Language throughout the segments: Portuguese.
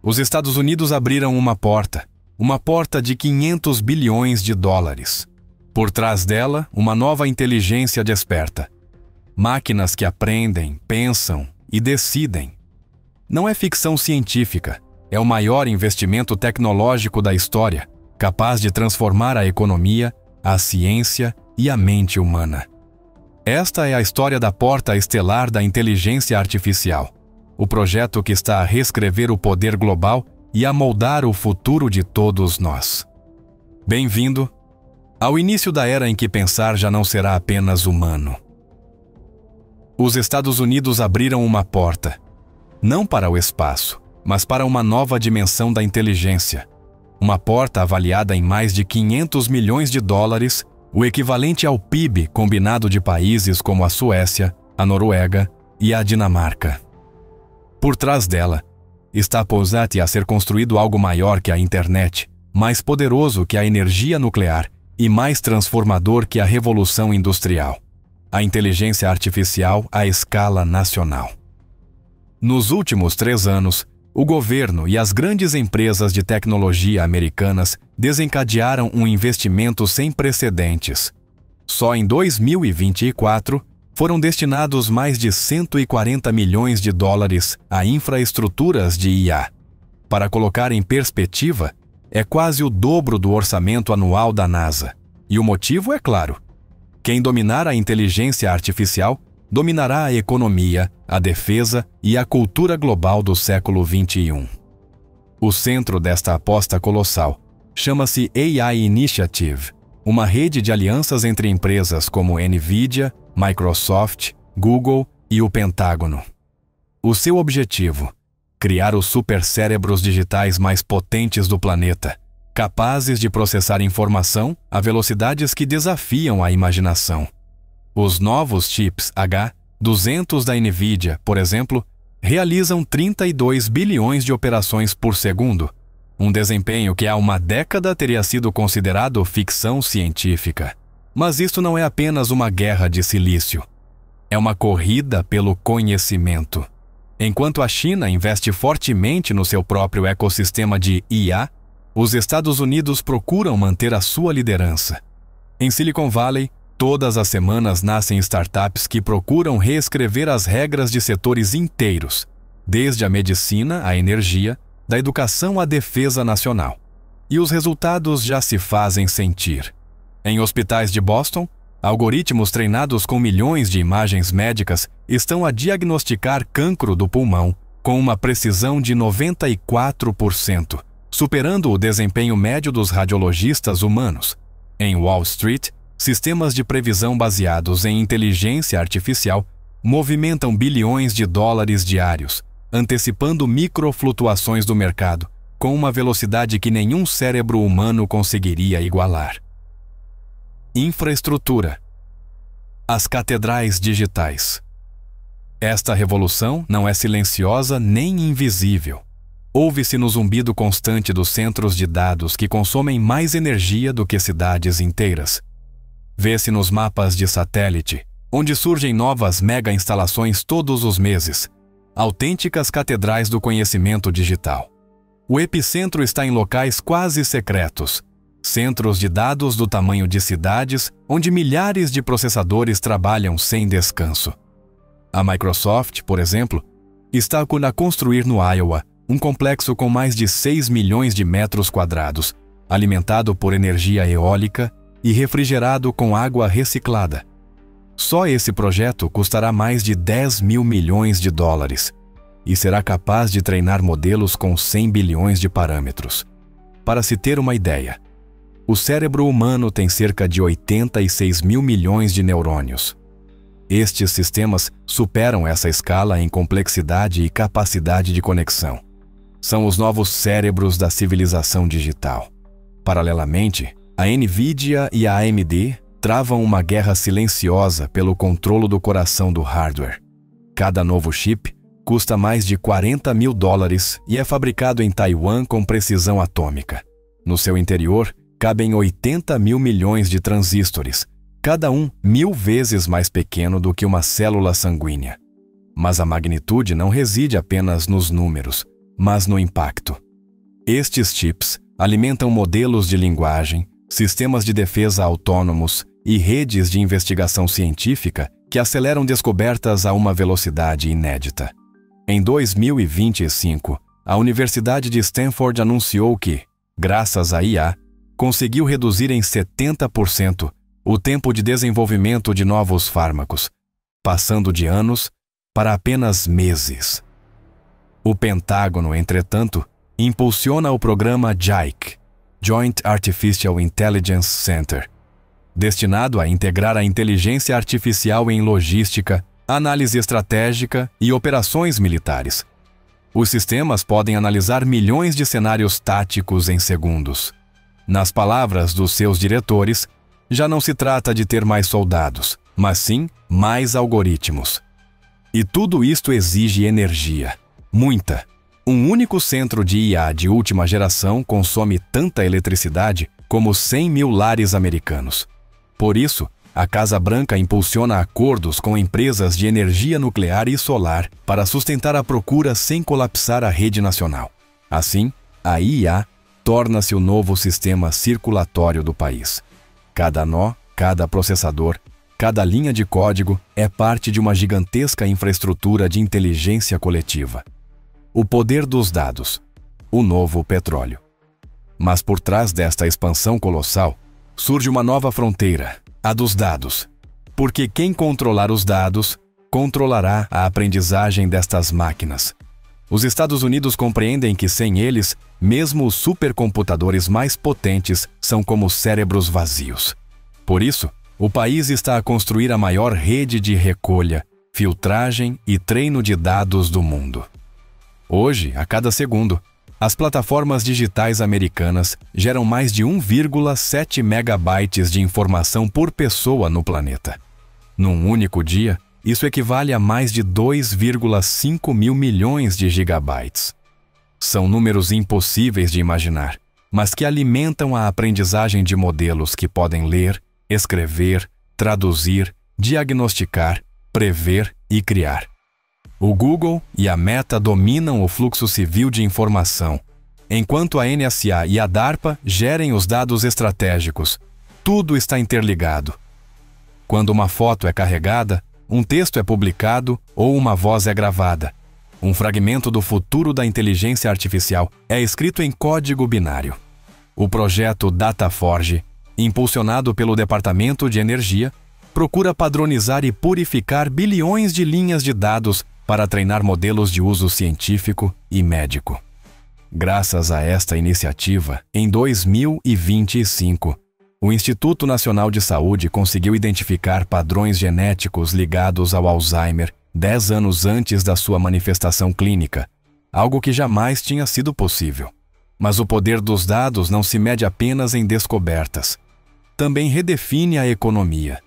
Os Estados Unidos abriram uma porta de 500 bilhões de dólares. Por trás dela, uma nova inteligência desperta. Máquinas que aprendem, pensam e decidem. Não é ficção científica, é o maior investimento tecnológico da história, capaz de transformar a economia, a ciência e a mente humana. Esta é a história da porta estelar da inteligência artificial, o projeto que está a reescrever o poder global e a moldar o futuro de todos nós. Bem-vindo ao início da era em que pensar já não será apenas humano. Os Estados Unidos abriram uma porta, não para o espaço, mas para uma nova dimensão da inteligência. Uma porta avaliada em mais de 500 milhões de dólares, o equivalente ao PIB combinado de países como a Suécia, a Noruega e a Dinamarca. Por trás dela, está a ser construído algo maior que a internet, mais poderoso que a energia nuclear e mais transformador que a revolução industrial. A inteligência artificial à escala nacional. Nos últimos 3 anos, o governo e as grandes empresas de tecnologia americanas desencadearam um investimento sem precedentes. Só em 2024, foram destinados mais de 140 milhões de dólares a infraestruturas de IA. Para colocar em perspectiva, é quase o dobro do orçamento anual da NASA. E o motivo é claro. Quem dominar a inteligência artificial dominará a economia, a defesa e a cultura global do século XXI. O centro desta aposta colossal chama-se AI Initiative, uma rede de alianças entre empresas como NVIDIA, Microsoft, Google e o Pentágono. O seu objetivo: criar os supercérebros digitais mais potentes do planeta, capazes de processar informação a velocidades que desafiam a imaginação. Os novos chips H200 da NVIDIA, por exemplo, realizam 32 bilhões de operações por segundo, um desempenho que há uma década teria sido considerado ficção científica. Mas isto não é apenas uma guerra de silício. É uma corrida pelo conhecimento. Enquanto a China investe fortemente no seu próprio ecossistema de IA, os Estados Unidos procuram manter a sua liderança. Em Silicon Valley, todas as semanas nascem startups que procuram reescrever as regras de setores inteiros, desde a medicina à energia, da educação à defesa nacional. E os resultados já se fazem sentir. Em hospitais de Boston, algoritmos treinados com milhões de imagens médicas estão a diagnosticar cancro do pulmão com uma precisão de 94%, superando o desempenho médio dos radiologistas humanos. Em Wall Street, sistemas de previsão baseados em inteligência artificial movimentam bilhões de dólares diários, antecipando microflutuações do mercado, com uma velocidade que nenhum cérebro humano conseguiria igualar. Infraestrutura. As catedrais digitais. Esta revolução não é silenciosa nem invisível. Ouve-se no zumbido constante dos centros de dados que consomem mais energia do que cidades inteiras. Vê-se nos mapas de satélite, onde surgem novas mega-instalações todos os meses, autênticas catedrais do conhecimento digital. O epicentro está em locais quase secretos, centros de dados do tamanho de cidades, onde milhares de processadores trabalham sem descanso. A Microsoft, por exemplo, está a construir no Iowa um complexo com mais de 6 milhões de metros quadrados, alimentado por energia eólica e refrigerado com água reciclada. Só esse projeto custará mais de 10 mil milhões de dólares e será capaz de treinar modelos com 100 bilhões de parâmetros. Para se ter uma ideia, o cérebro humano tem cerca de 86 mil milhões de neurônios. Estes sistemas superam essa escala em complexidade e capacidade de conexão. São os novos cérebros da civilização digital. Paralelamente, a NVIDIA e a AMD travam uma guerra silenciosa pelo controle do coração do hardware. Cada novo chip custa mais de 40 mil dólares e é fabricado em Taiwan com precisão atômica. No seu interior, cabem 80 mil milhões de transistores, cada um 1000 vezes mais pequeno do que uma célula sanguínea. Mas a magnitude não reside apenas nos números, mas no impacto. Estes chips alimentam modelos de linguagem, sistemas de defesa autônomos e redes de investigação científica que aceleram descobertas a uma velocidade inédita. Em 2025, a Universidade de Stanford anunciou que, graças à IA, conseguiu reduzir em 70% o tempo de desenvolvimento de novos fármacos, passando de anos para apenas meses. O Pentágono, entretanto, impulsiona o programa JAIC, Joint Artificial Intelligence Center, destinado a integrar a inteligência artificial em logística, análise estratégica e operações militares. Os sistemas podem analisar milhões de cenários táticos em segundos. Nas palavras dos seus diretores, já não se trata de ter mais soldados, mas sim mais algoritmos. E tudo isto exige energia. Muita. Um único centro de IA de última geração consome tanta eletricidade como 100 mil lares americanos. Por isso, a Casa Branca impulsiona acordos com empresas de energia nuclear e solar para sustentar a procura sem colapsar a rede nacional. Assim, a IA torna-se o novo sistema circulatório do país. Cada nó, cada processador, cada linha de código é parte de uma gigantesca infraestrutura de inteligência coletiva. O poder dos dados, o novo petróleo. Mas por trás desta expansão colossal, surge uma nova fronteira, a dos dados. Porque quem controlar os dados, controlará a aprendizagem destas máquinas. Os Estados Unidos compreendem que sem eles, mesmo os supercomputadores mais potentes são como cérebros vazios. Por isso, o país está a construir a maior rede de recolha, filtragem e treino de dados do mundo. Hoje, a cada segundo, as plataformas digitais americanas geram mais de 1,7 megabytes de informação por pessoa no planeta. Num único dia, isso equivale a mais de 2,5 mil milhões de gigabytes. São números impossíveis de imaginar, mas que alimentam a aprendizagem de modelos que podem ler, escrever, traduzir, diagnosticar, prever e criar. O Google e a Meta dominam o fluxo civil de informação, enquanto a NSA e a DARPA gerem os dados estratégicos. Tudo está interligado. Quando uma foto é carregada, um texto é publicado ou uma voz é gravada. Um fragmento do futuro da inteligência artificial é escrito em código binário. O projeto DataForge, impulsionado pelo Departamento de Energia, procura padronizar e purificar bilhões de linhas de dados para treinar modelos de uso científico e médico. Graças a esta iniciativa, em 2025, o Instituto Nacional de Saúde conseguiu identificar padrões genéticos ligados ao Alzheimer 10 anos antes da sua manifestação clínica, algo que jamais tinha sido possível. Mas o poder dos dados não se mede apenas em descobertas. Também redefine a economia.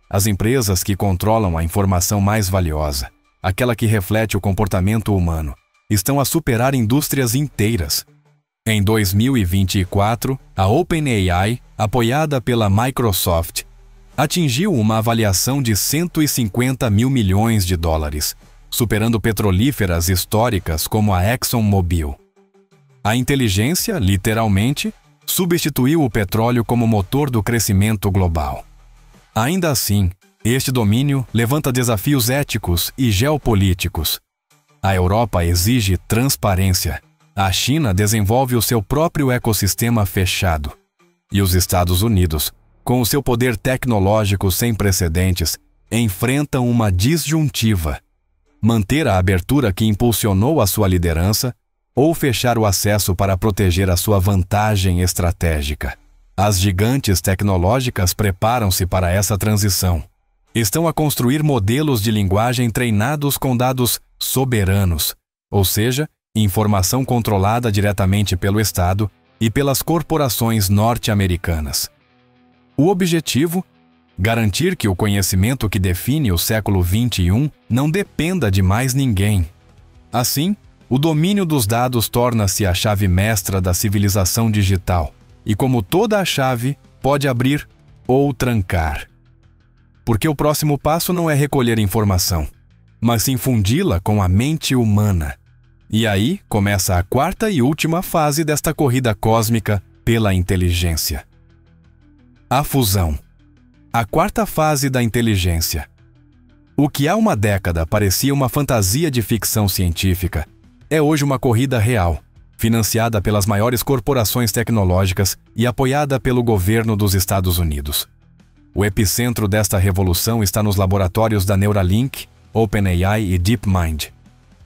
As empresas que controlam a informação mais valiosa, aquela que reflete o comportamento humano, estão a superar indústrias inteiras. Em 2024, a OpenAI, apoiada pela Microsoft, atingiu uma avaliação de 150 mil milhões de dólares, superando petrolíferas históricas como a ExxonMobil. A inteligência, literalmente, substituiu o petróleo como motor do crescimento global. Ainda assim, este domínio levanta desafios éticos e geopolíticos. A Europa exige transparência. A China desenvolve o seu próprio ecossistema fechado. E os Estados Unidos, com o seu poder tecnológico sem precedentes, enfrentam uma disjuntiva: manter a abertura que impulsionou a sua liderança ou fechar o acesso para proteger a sua vantagem estratégica. As gigantes tecnológicas preparam-se para essa transição. Estão a construir modelos de linguagem treinados com dados soberanos, ou seja, informação controlada diretamente pelo Estado e pelas corporações norte-americanas. O objetivo? Garantir que o conhecimento que define o século XXI não dependa de mais ninguém. Assim, o domínio dos dados torna-se a chave mestra da civilização digital, e como toda a chave, pode abrir ou trancar. Porque o próximo passo não é recolher informação, mas infundi-la com a mente humana. E aí começa a quarta e última fase desta corrida cósmica pela inteligência. A fusão. A quarta fase da inteligência. O que há uma década parecia uma fantasia de ficção científica é hoje uma corrida real, financiada pelas maiores corporações tecnológicas e apoiada pelo governo dos Estados Unidos. O epicentro desta revolução está nos laboratórios da Neuralink, OpenAI e DeepMind,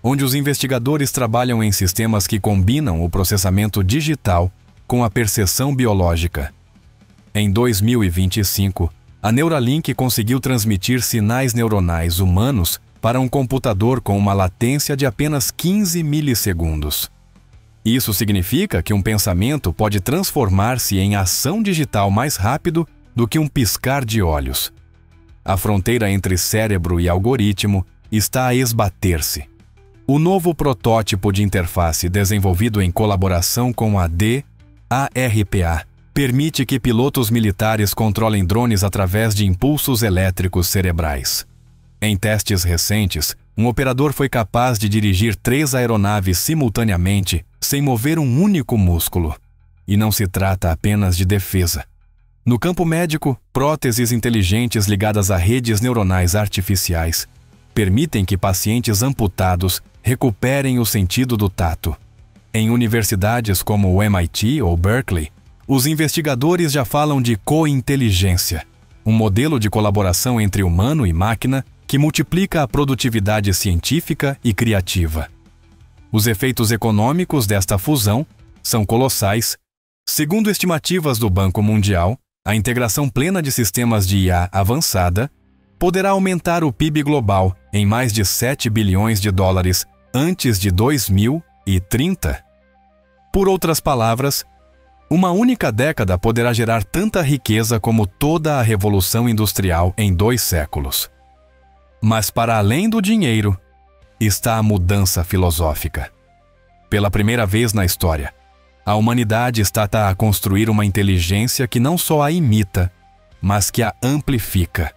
onde os investigadores trabalham em sistemas que combinam o processamento digital com a percepção biológica. Em 2025, a Neuralink conseguiu transmitir sinais neuronais humanos para um computador com uma latência de apenas 15 milissegundos. Isso significa que um pensamento pode transformar-se em ação digital mais rápido do que um piscar de olhos. A fronteira entre cérebro e algoritmo está a esbater-se. O novo protótipo de interface desenvolvido em colaboração com a DARPA permite que pilotos militares controlem drones através de impulsos elétricos cerebrais. Em testes recentes, um operador foi capaz de dirigir 3 aeronaves simultaneamente sem mover um único músculo. E não se trata apenas de defesa. No campo médico, próteses inteligentes ligadas a redes neuronais artificiais permitem que pacientes amputados recuperem o sentido do tato. Em universidades como o MIT ou Berkeley, os investigadores já falam de co-inteligência, um modelo de colaboração entre humano e máquina que multiplica a produtividade científica e criativa. Os efeitos econômicos desta fusão são colossais. Segundo estimativas do Banco Mundial, a integração plena de sistemas de IA avançada poderá aumentar o PIB global em mais de 7 bilhões de dólares antes de 2030. Por outras palavras, uma única década poderá gerar tanta riqueza como toda a Revolução Industrial em 2 séculos. Mas para além do dinheiro, está a mudança filosófica. Pela primeira vez na história, a humanidade está a construir uma inteligência que não só a imita, mas que a amplifica.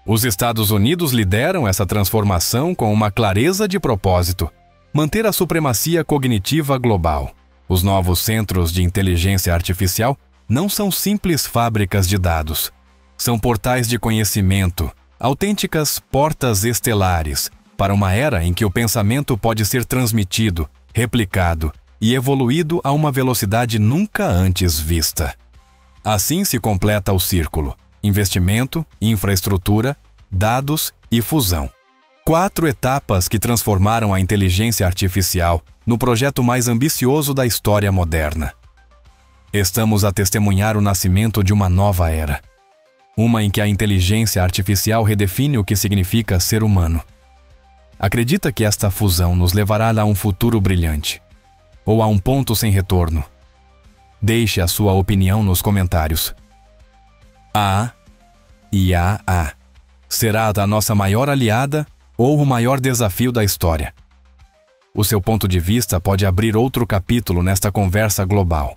Os Estados Unidos lideram essa transformação com uma clareza de propósito: manter a supremacia cognitiva global. Os novos centros de inteligência artificial não são simples fábricas de dados. São portais de conhecimento, autênticas portas estelares, para uma era em que o pensamento pode ser transmitido, replicado e evoluído a uma velocidade nunca antes vista. Assim se completa o círculo: investimento, infraestrutura, dados e fusão. 4 etapas que transformaram a inteligência artificial no projeto mais ambicioso da história moderna. Estamos a testemunhar o nascimento de uma nova era. Uma em que a inteligência artificial redefine o que significa ser humano. Acredita que esta fusão nos levará a um futuro brilhante? Ou a um ponto sem retorno? Deixe a sua opinião nos comentários. A IA será a nossa maior aliada ou o maior desafio da história? O seu ponto de vista pode abrir outro capítulo nesta conversa global.